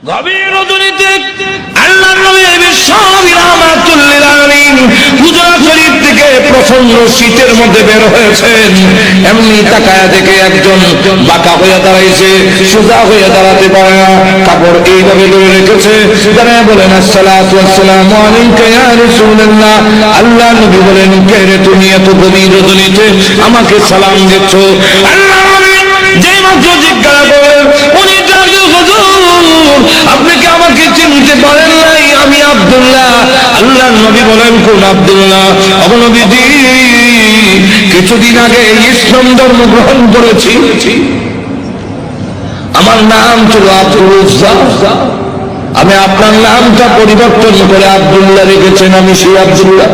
গভীর রজনীতে আল্লাহর নবী বিশ্বনবী রাহমাতুল লিল আলামিন হুজুরাত শরীফ থেকে প্রচন্ড শীতের মধ্যে বের হয়েছেন। এমনি তাকায়া দেখে একজন বাঁকা হয়ে দাঁড়াইছে, সোজা হয়ে দাঁড়াতে পারে না, কাপড় এইভাবে ধরে রেখেছে। দাঁড়ায় বলেন আসসালাতু ওয়াসসালামু আলাইকা ইয়া রাসূলুল্লাহ। আল্লাহর নবী বলেন, কে রে তুমি এত গভীর রজনীতে আমাকে সালাম দিচ্ছ? আল্লাহর নবী যেই মাত্র জিজ্ঞাসা করেন, উনি আপনি কি আমাকে চিনতে পারেন নাই? আমি আব্দুল্লাহ। আল্লাহর নবী বলেন, কোন আব্দুল্লাহ? নবীজি, কিছুদিন আগে ইসলাম ধর্ম গ্রহণ করেছি, আমার নাম ছিল আব্দুল উজ্জা, আমি আপনার নামটা পরিবর্তন করে আব্দুল্লাহ রেখেছেন, আমি সেই আব্দুল্লাহ।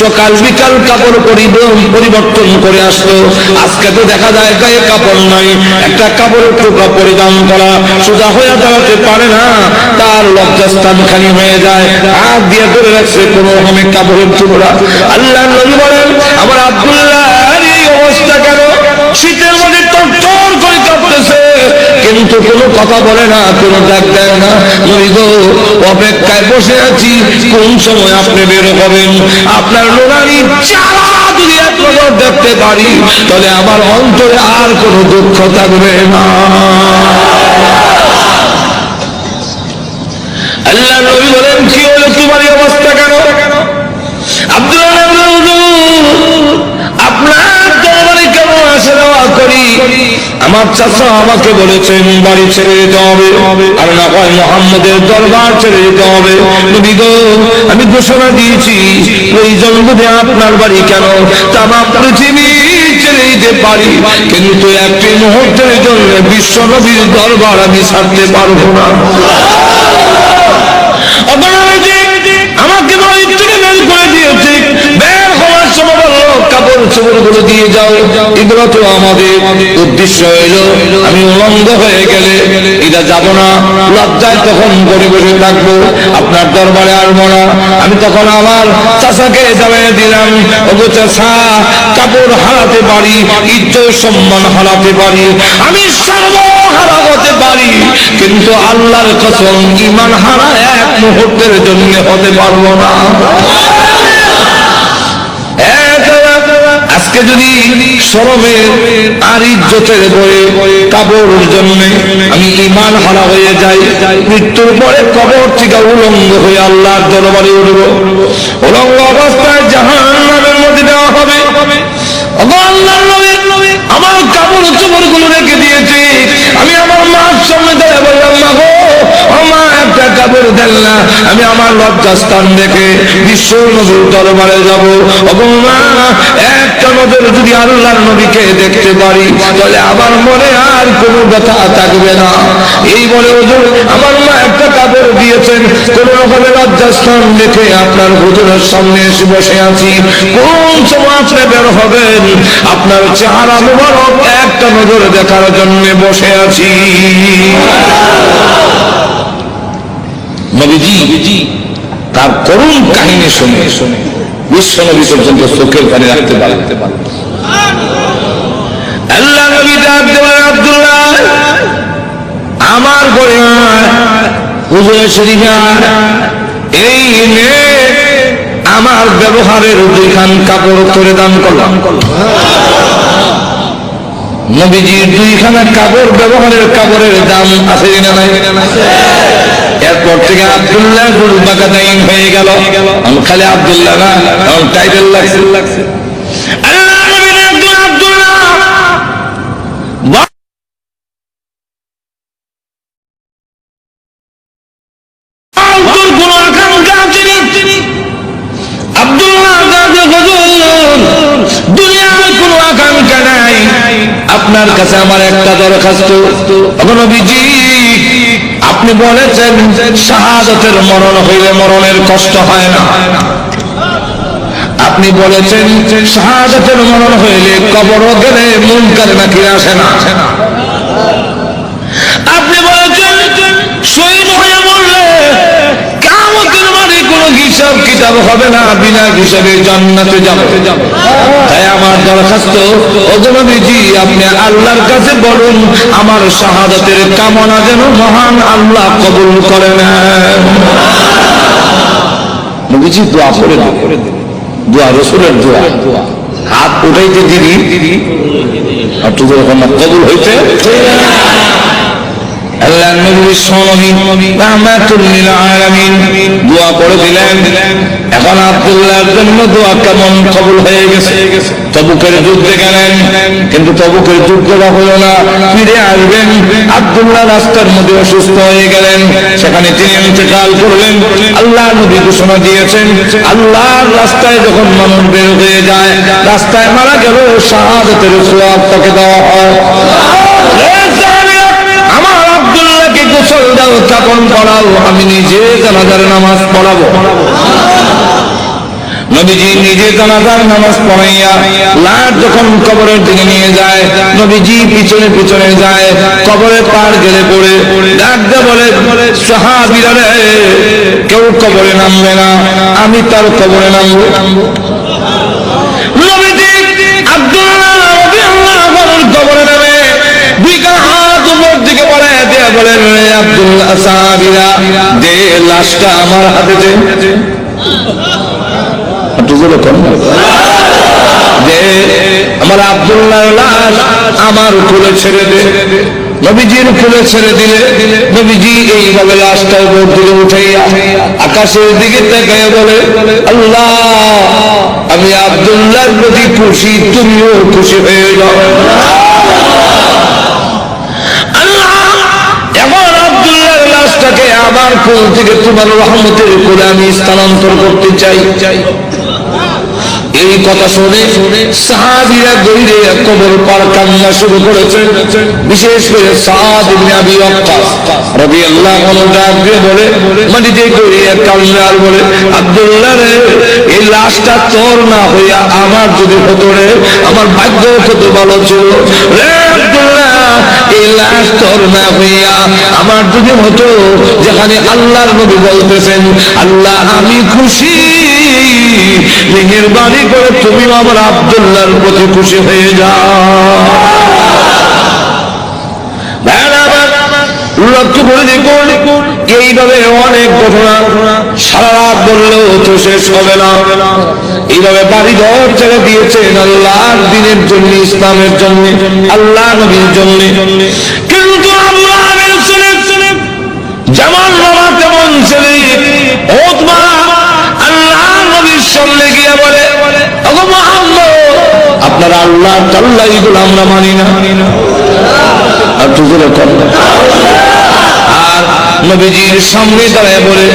সকাল বিকাল কাপড় পরিবর্তন করে আসলো। আজকে তো দেখা যায় গায়ে কাপড় নাই, একটা কাপড়ের টুকরা পরিধান করা, সোজা হয়ে দাঁড়াতে পারে না, তার লজ্জাস্থান খালি হয়ে যায়, হাত দিয়ে ধরে রাখছে কোনো রকমে কাপড়ের টুকরা। আল্লাহর নবী বলেন, আমার আব্দুল্লাহ এই অবস্থা কেন? শীতের মধ্যে টরটর করে কাঁপতেছে, কিন্তু কোনো কথা বলে না, কোনো ডাক দেয় না। নবী গো, অপেক্ষায় বসে আছি, কোন সময় আপনি বের হবেন? আপনার নোরানি চালা যদি এক নজর দেখতে পারি, তাহলে আমার অন্তরে আর কোনো দুঃখ থাকবে না। আল্লাহ নবী বলেন, কি হলো তোমার এই অবস্থা কেন? আব্দুল্লাহ আপনার দরবারে কেন আসা যাওয়া করি? আমার চাচা আমাকে বলেছেন বাড়ি ছেড়ে যেতে হবে, আর না হয় মুহাম্মদের দরবার ছেড়ে যেতে হবে। নবী গো, আমি ঘোষণা দিয়েছি, ওই জন্মদিনে আপনার বাড়ি কেন, তামাম পৃথিবী ছেড়ে যেতে পারি, কিন্তু একটি মুহূর্তের জন্য বিশ্ব নবীর দরবার আমি ছাড়তে পারবো না। আমাকে বাড়ি থেকে বের করে দিয়েছে, বের হওয়ার সময় বললো কাপড় চোপড় গুলো দিয়ে যাও, এগুলো তো আমাদের উদ্দেশ্য হইল, আমি উলঙ্গ হয়ে গেলে এটা যাব না, লজ্জায় তখন ঘরে বসে থাকবো, আপনার দরবারে আসবো না। আমি তখন আমার চাচাকে জানিয়ে দিলাম, ওগো চাচা, কাপড় হারাতে পারি, ইজ্জত সম্মান হারাতে পারি, আমি সর্ব হারা হতে পারি, কিন্তু আল্লাহর কসম ঈমান হারা এক মুহূর্তের জন্য হতে পারবো না। আজকে যদি শরমের আর ইজ্জতের বয়ে কাপড়ের জন্য আমি ঈমান হারা হয়ে যাই, মৃত্যুর পরে কবর থেকে উলঙ্গ হয়ে আল্লাহর দরবারে উঠব, উলঙ্গ অবস্থায় জাহান্নামের মধ্যে দেওয়া হবে। আল্লাহর নবী আমার কাপড় চোপড় গুলো রেখে দিয়েছে, আমি আমার মার সামনে দাঁড়িয়ে বললাম, মা গো, আমার একটা কাপড় দেন না, আমি আমার লজ্জাস্থান দেখে বিশ্ব নবীর দরবারে যাবো। মা, একটা নজর যদি আল্লাহর নবীকে দেখতে পারি, তাহলে আমার মনে আর কোনো ব্যথা থাকবে না। এই বলে হুজুর আমার মা একটা কাপড় দিয়েছেন, কোন রকমের লজ্জাস্থান দেখে আপনার হুজুরের সামনে এসে বসে আছি। কোন সময় আপনি বের হবেন, আপনার চেহারা মুবারক একটা নজর দেখার জন্য বসে আছি। নবীজি তার করুণ কাহিনী শুনে বিশ্ব নবী পর্যন্ত চোখের পানি রাখতে পারেন। আল্লাহ নবী আব্দুল্লাহ আমার ঘরে হুজুরের শরীফে এই নে আমার ব্যবহারের দুইখান কাপড় করে দান করলাম। নবীজির দুইখানা কাপড় ব্যবহারের কাপড়ের দাম আছে না নাই? এরপর থেকে আব্দুল্লাহ গুরু বাকাদাইন হয়ে গেল, খালি আব্দুল্লাহ না, টাইটেল লাগছে। আপনার কাছে আমার একটা দরখাস্ত, নবীজি আপনি বলেছেন শাহাদাতের মরণ হইলে মরণের কষ্ট হয় না, আপনি বলেছেন শাহাদাতের মরণ হইলে কবর গেলে মুনকার নাকির আসে না, আপনি বলেছেন শহীদ হয়ে মরলে কিয়ামতের মাঠে কোনো হিসাব কিতাব হবে না, বিনা হিসাবে জান্নাতে যাবে। তাই আমার দরখাস্ত, ওগো নবীজি আপনি আল্লাহর কাছে বলুন আমার শাহাদাতের কামনা যেন মহান আল্লাহ কবুল করে নেন। নবীজি দোয়া করে দেন, দোয়া রাসূলের দোয়া, হাত উঠাইতে দিদি আর তো যখন কবুল হইতে আল্লাহ নবী সোনবী রাহমাতুল লিল আলামিন দোয়া করে দিলেন। এখন আব্দুল্লাহর জন্য দোয়া কেমন কবুল হয়ে গেছে। তবুকের যুদ্ধে গেলেন, কিন্তু তবুকের যুদ্ধটা হলো না, ফিরে আসবেন। আব্দুল্লাহ রাস্তার মধ্যে অসুস্থ হয়ে গেলেন, সেখানে তিনি ইন্তেকাল করলেন। আল্লাহ নবী ঘোষণা দিয়েছেন আল্লাহর রাস্তায় যখন মানুষ বের হয়ে যায়, রাস্তায় মারা গেল শাহাদাতের সওয়াব তাকে দেওয়া হয়। আমার আব্দুল্লাহকে গোসল দাও, কাফন পরাও, আমি নিজে জানাজার নামাজ পড়াবো। নবীজি নিজে জানাজার নামাজ পড়াইয়া লাশ যখন কবরের দিকে নিয়ে যায়, নবীজি পিছনে পিছনে যায়, কবরে পার গেলে পড়ে ডাকতে বলে সাহাবীরা রে, কেউ কবরে নামবে না, আমি তার কবরে নামবো। নবীজি আব্দুল্লাহ রাদিয়াল্লাহু আনহুর কবরে নামে দুই হাত উপর দিকে বাড়ায় দিয়ে বলেন আব্দুল্লাহ, সাহাবীরা দে লাশটা আমার হাতে দে, আমার আব্দুল্লাহর লাশ আমার কোলে ছেড়ে দে। নবীজির কোলে ছেড়ে দিলে নবীজি এইভাবে লাশটা উপর দিকে উঠাইয়া আকাশের দিকে তাকায় বলে আল্লাহ, আমি আব্দুল্লাহর প্রতি খুশি, তুমিও খুশি হয়ে যাও। লাশটাকে আমার কোল থেকে তোমার রহমতের কোলে আমি স্থানান্তর করতে চাই। এই কথা শুনে সাহাবীরা গইরে কবর পার কান্না শুরু করেছেন। বিশেষ করে সাদ ইবনে আবি ওয়াক্কাস রাদিয়াল্লাহু আনহু ডাক দিয়ে বলে, মাটিতে গইরে কান্না আর বলে আব্দুল্লাহ রে, এই লাশটা তোর না হইয়া আমার যদি হতো রে, আমার ভাগ্য কত ভালো ছিল রে আব্দুল্লাহ, এই লাশ তোর না হইয়া আমার যদি হতো, যেখানে আল্লাহর নবী বলতেছেন আল্লাহ আমি খুশি, মেহেরবানি করে তুমি আমার আব্দুল্লাহর প্রতি খুশি হয়ে যাও। লক্ষ্য করে দেখুন, এইভাবে অনেক ঘটনা সারা রাত বললেও তো শেষ হবে না। এইভাবে বাড়ি ঘর ছেড়ে দিয়েছেন আল্লাহর দ্বীনের জন্য, ইসলামের জন্য, আল্লাহ নবীর জন্য। কিন্তু আল্লাহ নবীর ছেলে যেমন বাবা তেমন ছেলে ওতবা আল্লাহ নবীর সামনে গিয়ে বলে ওগো মুহাম্মদ, আপনারা আল্লাহ তাআলা এগুলো আমরা মানি না। আর তুজুরে কর। আর নবীজির সামনে দাঁড়ায় বলে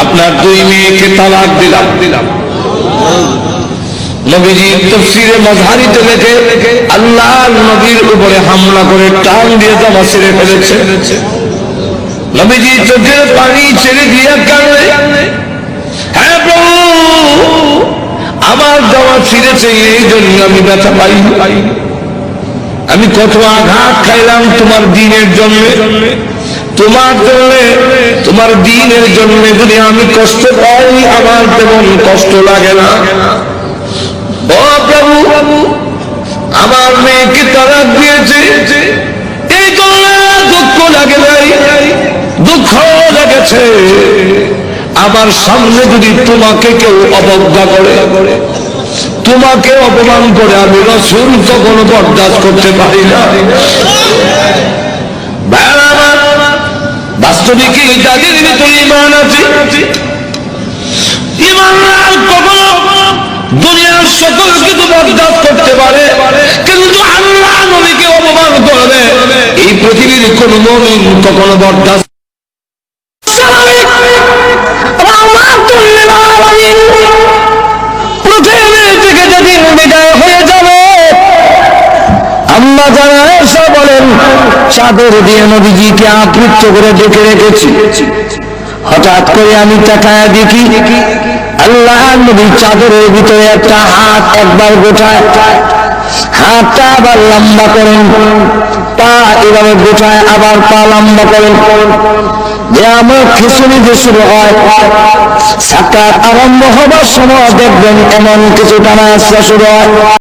আপনার দুই মেয়েকে তালাক দিলাম। নবীজি তাফসীরে মাযহারিতে লেখে আল্লাহ নবীর উপরে হামলা করে টান দিয়ে জামা ছিঁড়ে ফেলেছে। নবীজি চোখের পানি ছেড়ে দিয়ে কাঁদে, হ্যাঁ প্রভু আমার জামা ছিঁড়েছে, এই জন্য আমি ব্যথা পাই। আমি কত আঘাত খাইলাম তোমার দ্বীনের জন্য, তোমার জন্য, তোমার দ্বীনের জন্য যদি আমি কষ্ট পাই আমার তেমন কষ্ট লাগে না। ও প্রভু আমার মেয়েকে তালাক দিয়েছে, এই জন্য দুঃখ লাগে নাই, দুঃখ লেগেছে। আমার সামনে যদি তোমাকে কেউ অবজ্ঞা করে, তোমাকে অপমান করে, আমি রাসূল কখনো বরদাস্ত করতে পারি না। বাস্তবিক যাদের ভিতরে ঈমান আছে, ঈমানদার কখনো দুনিয়ার সকল কিছু বরদাস্ত করতে পারে, কিন্তু আল্লাহ নবীকে অপমান করবে এই পৃথিবীর কোন মুমিন কখনো বরদাস্ত। পৃথিবী থেকে যেদিন বিদায় হয়ে যাবে, আম্মা জানা আয়েশা বলেন চাদর দিয়ে নবীজিকে আবৃত করে ঢেকে রেখেছি। হঠাৎ করে আমি তাকায়া দেখি আল্লাহ নবী চাদরের ভিতরে একটা হাত একবার গোটায়, হাতটা আবার লম্বা করেন, পা এভাবে গোটায়, আবার পা লম্বা করেন। যে আমার খিচুড়ি যে শুরু হয়, সাকাত আরম্ভ হবার সময় দেখবেন এমন কিছু টানা আসা শুরু হয়।